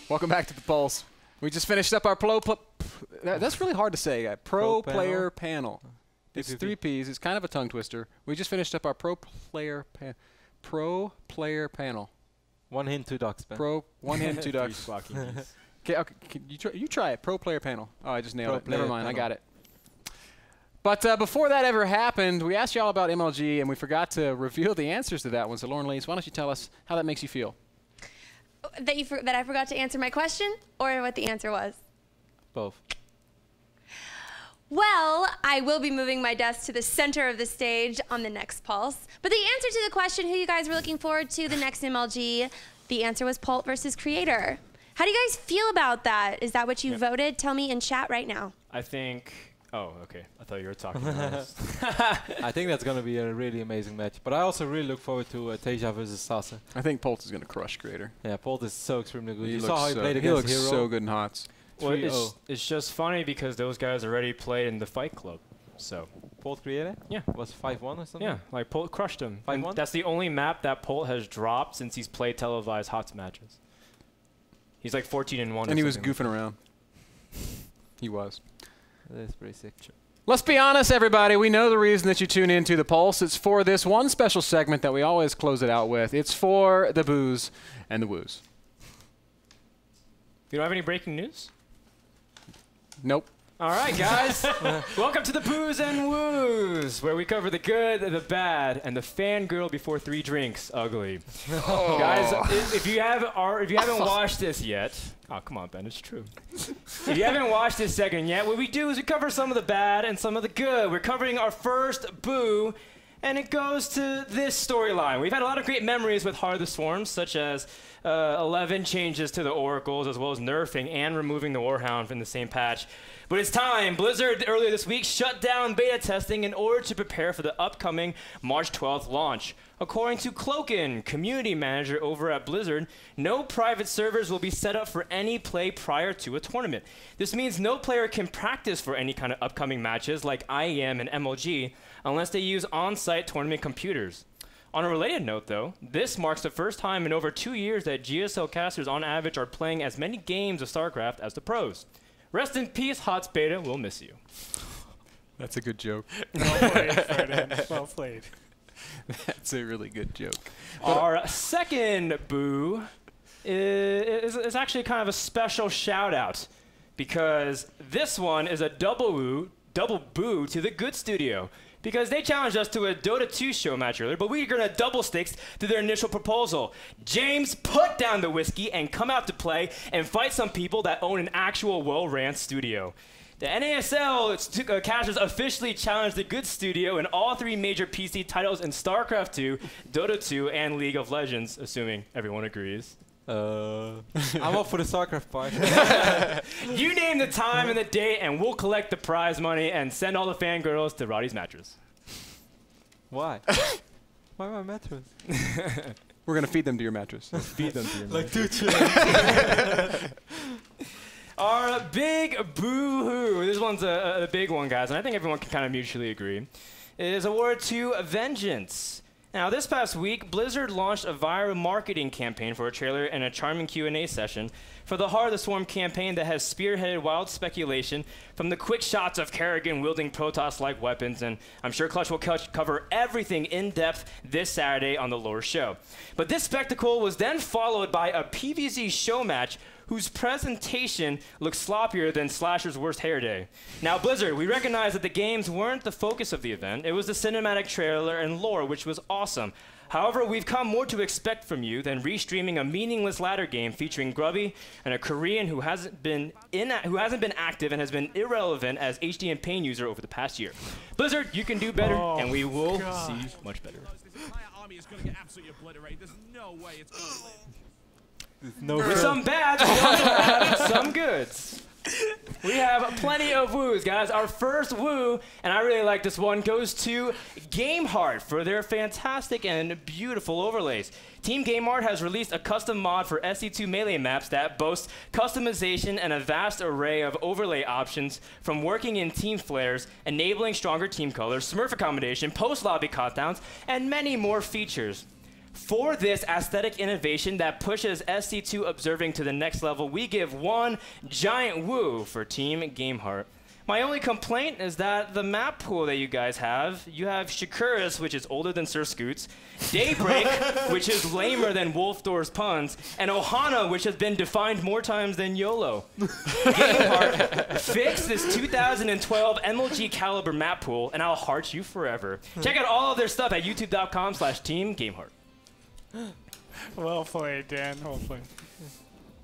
Welcome back to the Pulse. We just finished up our that's really hard to say. Pro player panel. It's 3 Ps. It's kind of a tongue twister. We just finished up our pro player panel. One hen, 2 ducks, Ben. One hen, 2 ducks. Okay, you try it. Pro player panel. Oh, I just nailed it. Never mind. I got it. But before that ever happened, we asked you all about MLG, and we forgot to reveal the answers to that one. So, Lauren Lees, why don't you tell us how that makes you feel? That I forgot to answer my question, or what the answer was? Both. Well, I will be moving my desk to the center of the stage on the next Pulse. But the answer to the question, who you guys were looking forward to the next MLG, the answer was Pult versus Creator. How do you guys feel about that? Is that what you voted? Tell me in chat right now. I think... Oh, okay. I thought you were talking about us. I think that's going to be a really amazing match. But I also really look forward to Teja versus Sasa. I think Pult is going to crush Creator. Yeah, Pult is so extremely good. He you saw how he played against Hero. He looks so good in HOTS. Well, it's just funny because those guys already played in the Fight Club. So Pult Creator? Yeah. Was 5-1 or something? Yeah, like Pult crushed him. 5-1? That's the only map that Pult has dropped since he's played televised HOTS matches. He's like 14-1. And he was goofing around. He was. That's pretty sick. Let's be honest, everybody. We know the reason that you tune into the Pulse. It's for this one special segment that we always close it out with. It's for the booze and the woos. You don't have any breaking news? Nope. All right, guys. Welcome to the Booze and Woos, where we cover the good, the bad, and the fangirl before 3 drinks. Ugly. Oh. Guys, if you haven't watched this yet, oh come on, Ben, it's true. If you haven't watched this segment yet, what we do is we cover some of the bad and some of the good. We're covering our first boo, and it goes to this storyline. We've had a lot of great memories with Heart of the Swarms, such as 11 changes to the Oracles, as well as nerfing and removing the Warhound from the same patch. But it's time. Blizzard earlier this week shut down beta testing in order to prepare for the upcoming March 12th launch. According to Cloaken, community manager over at Blizzard, no private servers will be set up for any play prior to a tournament. This means no player can practice for any kind of upcoming matches like IEM and MLG unless they use on-site tournament computers. On a related note, though, this marks the first time in over 2 years that GSL casters on average are playing as many games of StarCraft as the pros. Rest in peace, HOTS Beta. We'll miss you. That's a good joke. Well played, Frodan. Well played. That's a really good joke. Our second boo is actually kind of a special shout-out because this one is a double boo to the Good Studio. Because they challenged us to a Dota 2 show match earlier, but we're going to double sticks to their initial proposal. James, put down the whiskey and come out to play and fight some people that own an actual well-ran studio. The NASL casters officially challenged the Good Studio in all 3 major PC titles in StarCraft II, Dota 2, and League of Legends, assuming everyone agrees. I'm up for the StarCraft part. You name the time and the date, and we'll collect the prize money and send all the fangirls to Roddy's mattress. Why? Why my mattress? We're going to feed them to your mattress. Feed them to your mattress. Like 2 children. Our big boo-hoo, this one's a big one, guys, and I think everyone can kind of mutually agree, is awarded to Vengeance. Now, this past week, Blizzard launched a viral marketing campaign for a trailer and a charming Q&A session for the Heart of the Swarm campaign that has spearheaded wild speculation from the quick shots of Kerrigan wielding Protoss-like weapons, and I'm sure Clutch will cover everything in depth this Saturday on the Lore Show. But this spectacle was then followed by a PvZ show match whose presentation looks sloppier than Slasher's worst hair day. Now, Blizzard, we recognize that the games weren't the focus of the event. It was the cinematic trailer and lore, which was awesome. However, we've come more to expect from you than restreaming a meaningless ladder game featuring Grubby and a Korean who hasn't been active and has been irrelevant as HD and Pain user over the past year. Blizzard, you can do better, and we will see much better. With some bads, we also have some goods. We have plenty of woos, guys. Our first woo, and I really like this one, goes to GameHeart for their fantastic and beautiful overlays. Team GameHeart has released a custom mod for SC2 melee maps that boasts customization and a vast array of overlay options, from working in team flares, enabling stronger team colors, smurf accommodation, post-lobby cutdowns, and many more features. For this aesthetic innovation that pushes SC2 observing to the next level, we give one giant woo for Team GameHeart. My only complaint is that the map pool that you guys have, you have Shakuras, which is older than Sir Scoots, Daybreak, which is lamer than Wolfdoor's puns, and Ohana, which has been defined more times than YOLO. GameHeart, fix this 2012 MLG caliber map pool, and I'll heart you forever. Check out all of their stuff at youtube.com/teamgameheart. Well played, Dan. Well played.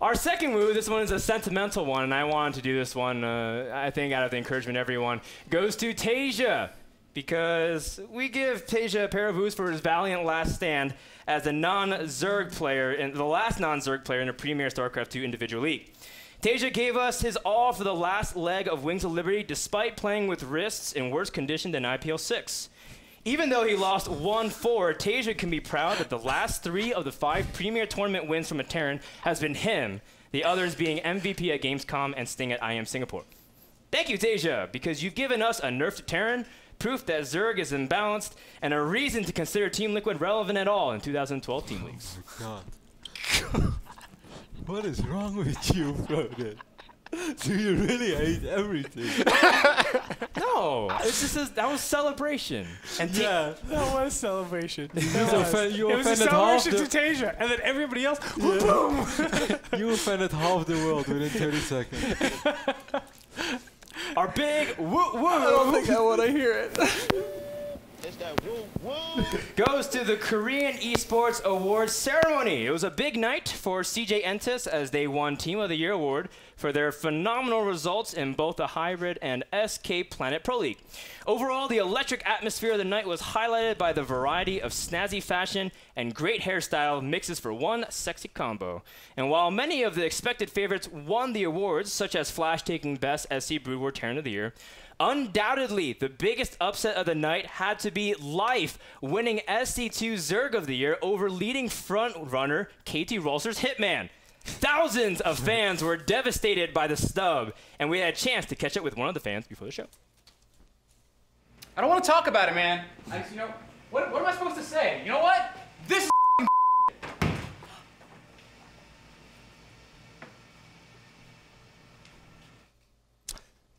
Our second woo, this one is a sentimental one, and I wanted to do this one, I think, out of the encouragement of everyone, goes to Tasia, because we give Tasia a pair of woos for his valiant last stand as a non-Zerg player, and the last non-Zerg player in a premier StarCraft II individual league. Tasia gave us his all for the last leg of Wings of Liberty, despite playing with wrists in worse condition than IPL 6. Even though he lost 1-4, Tasia can be proud that the last 3 of the 5 premier tournament wins from a Terran has been him, the others being MVP at Gamescom and Sting at IM Singapore. Thank you, Tasia, because you've given us a nerfed Terran, proof that Zerg is imbalanced, and a reason to consider Team Liquid relevant at all in 2012 team leagues. Oh my God. What is wrong with you, Frodan? Do you really hate everything? No, it's just that was celebration. And Yeah, that was celebration. You It was a celebration to Tasia, and then everybody else, boom! You offended half the world within 30 seconds. Our big woo woo. I don't think I want to hear it. It's that woo woo. Goes to the Korean Esports Awards ceremony. It was a big night for CJ Entis as they won Team of the Year award for their phenomenal results in both the Hybrid and SK Planet Pro League. Overall, the electric atmosphere of the night was highlighted by the variety of snazzy fashion and great hairstyle mixes for one sexy combo. And while many of the expected favorites won the awards, such as Flash taking Best SC Brood War Terran of the Year, undoubtedly, the biggest upset of the night had to be Life winning SC2 Zerg of the Year over leading front runner KT Rolster's Hitman. Thousands of fans were devastated by the snub, and we had a chance to catch up with one of the fans before the show. I don't want to talk about it, man. You know, what am I supposed to say? You know what? This is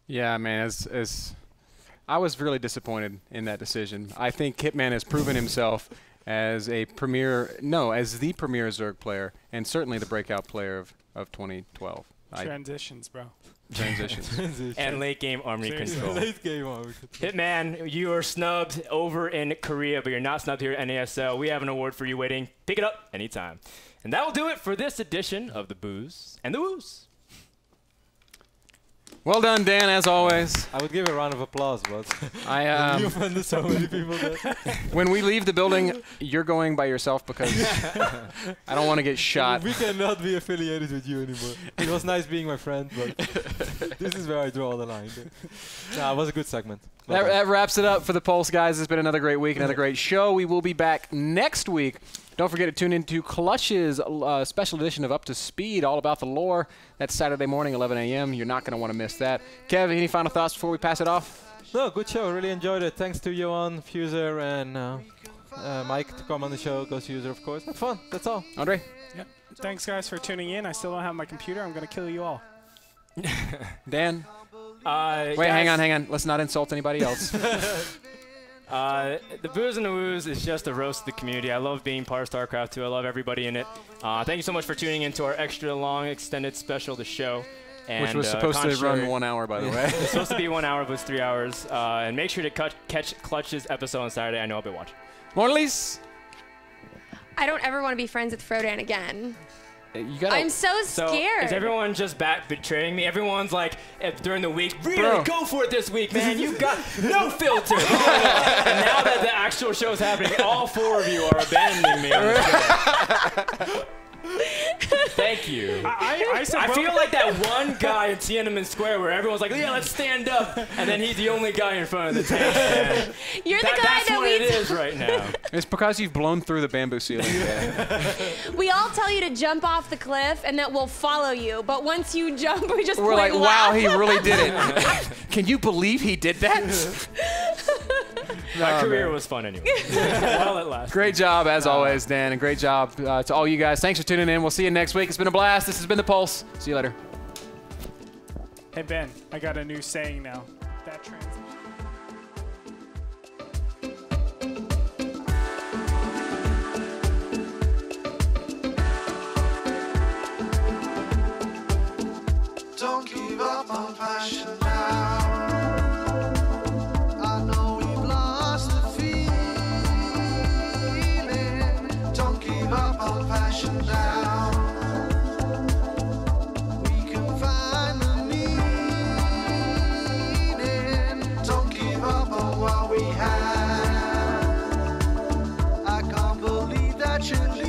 Yeah, man, as I was really disappointed in that decision. I think Hitman has proven himself as the premier Zerg player, and certainly the breakout player of 2012. Transitions, bro. Transitions. And late game army control. Late game army control. Hitman, you are snubbed over in Korea, but you're not snubbed here at NASL. We have an award for you waiting. Pick it up anytime. And that will do it for this edition of the Booze and the Woos. Well done, Dan, as always. I would give a round of applause, but I you offended so many people there. when we leave the building, you're going by yourself because I don't want to get shot. We cannot be affiliated with you anymore. It was nice being my friend, but this is where I draw the line. Nah, it was a good segment. That wraps it up for the Pulse, guys. It's been another great week, another great show. We will be back next week. Don't forget to tune into Clutch's special edition of Up to Speed, all about the lore. That's Saturday morning, 11 a.m. You're not going to want to miss that. Kev, any final thoughts before we pass it off? No, good show. Really enjoyed it. Thanks to Johan, Fuser, and Mike to come on the show. Ghost User, of course. Had fun. That's all. Andre? Yep. Thanks, guys, for tuning in. I still don't have my computer. I'm going to kill you all. Dan? Wait, guys, hang on. Let's not insult anybody else. The Booze and the Woos is just a roast of the community. I love being part of StarCraft II. I love everybody in it. Thank you so much for tuning into our extra long, extended special, the show. And, Which was supposed to run 1 hour, by the way. It's supposed to be 1 hour, but it's 3 hours. And make sure to catch Clutch's episode on Saturday. I know I'll be watching. Morley's? I don't ever want to be friends with Frodan again. You gotta, I'm so scared. Is everyone just back betraying me? Everyone's like, during the week, really go for it this week, man. You got no filter. And now that the actual show's happening, all 4 of you are abandoning me on the show. Thank you. I feel like that one guy in Tiananmen Square where everyone's like, yeah, let's stand up. And then he's the only guy in front of the tank. Man. You're the guy that's that what it is right now. It's because you've blown through the bamboo ceiling. We all tell you to jump off the cliff and that we'll follow you. But once you jump, we just We're like, wow, laugh. he really did it. Can you believe he did that? My career was fun anyway. While it lasted. Great job, as always, Dan, and great job to all you guys. Thanks for tuning in. We'll see you next week. It's been a blast. This has been The Pulse. See you later. Hey, Ben, I got a new saying now. That translates. Don't give up on passion now. I know we've lost the feeling. Don't give up on passion now. We can find the meaning. Don't give up on what we have. I can't believe that you're leaving.